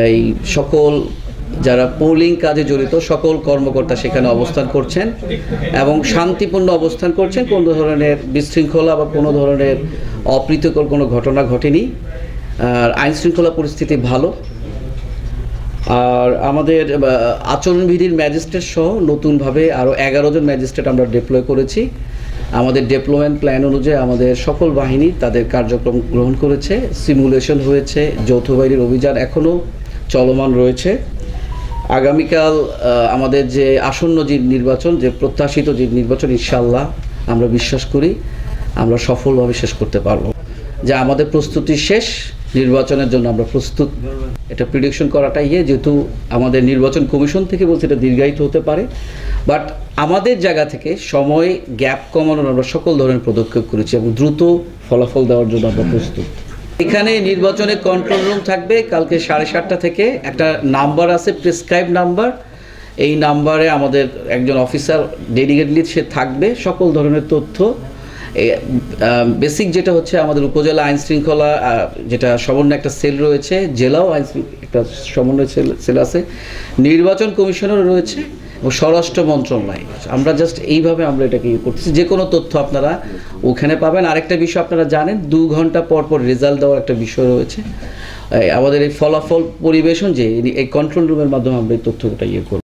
এই সকল যারা পোলিং কাজে জড়িত সকল কর্মকর্তা সেখানে অবস্থান করছেন এবং শান্তিপূর্ণ অবস্থান করছেন। কোনো ধরনের বিশৃঙ্খলা বা কোনো ধরনের অপ্রীতিকর কোনো ঘটনা ঘটেনি। আর আইন শৃঙ্খলা পরিস্থিতি ভালো। আর আমাদের আচরণবিধির ম্যাজিস্ট্রেট সহ নতুনভাবে আরও 11 জন ম্যাজিস্ট্রেট আমরা ডিপ্লয় করেছি। আমাদের ডেভেলপমেন্ট প্ল্যান অনুযায়ী আমাদের সকল বাহিনী তাদের কার্যক্রম গ্রহণ করেছে। সিমুলেশন হয়েছে, যৌথ বাহিনীর অভিযান এখনও চলমান রয়েছে। আগামীকাল আমাদের যে আসন্ন যে নির্বাচন, যে প্রত্যাশিত যে নির্বাচন, ইনশাআল্লাহ আমরা বিশ্বাস করি আমরা সফলভাবে শেষ করতে পারব। যে আমাদের প্রস্তুতি শেষ, নির্বাচনের জন্য আমরা প্রস্তুত। এটা প্রিডিকশন করাটাই যেহেতু আমাদের নির্বাচন কমিশন থেকে বলছে এটা দীর্ঘায়িত হতে পারে, বাট আমাদের জায়গা থেকে সময় গ্যাপ কমানোর আমরা সকল ধরনের পদক্ষেপ করেছি এবং দ্রুত ফলাফল দেওয়ার জন্য আমরা প্রস্তুত। এখানে নির্বাচনে কন্ট্রোল রুম থাকবে কালকে 7:30 থেকে। একটা নাম্বার আছে, প্রেসক্রাইব নাম্বার। এই নাম্বারে আমাদের একজন অফিসার ডেডিকেটলি সে থাকবে। সকল ধরনের তথ্য বেসিক যেটা হচ্ছে আমাদের উপজেলা আইন শৃঙ্খলা যেটা সমন্বয় একটা সেল রয়েছে, জেলাও আইন একটা সমন্বয় সেল আছে, নির্বাচন কমিশনেরও রয়েছে এবং স্বরাষ্ট্র মন্ত্রণালয়। আমরা জাস্ট এইভাবে আমরা এটাকে করতেছি। যে কোনো তথ্য আপনারা ওখানে পাবেন। আরেকটা বিষয় আপনারা জানেন, 2 ঘন্টা পর পর রেজাল্ট দেওয়ার একটা বিষয় রয়েছে। আমাদের এই ফলাফল পরিবেশন যে এই কন্ট্রোল রুমের মাধ্যমে আমরা এই তথ্যটা করব।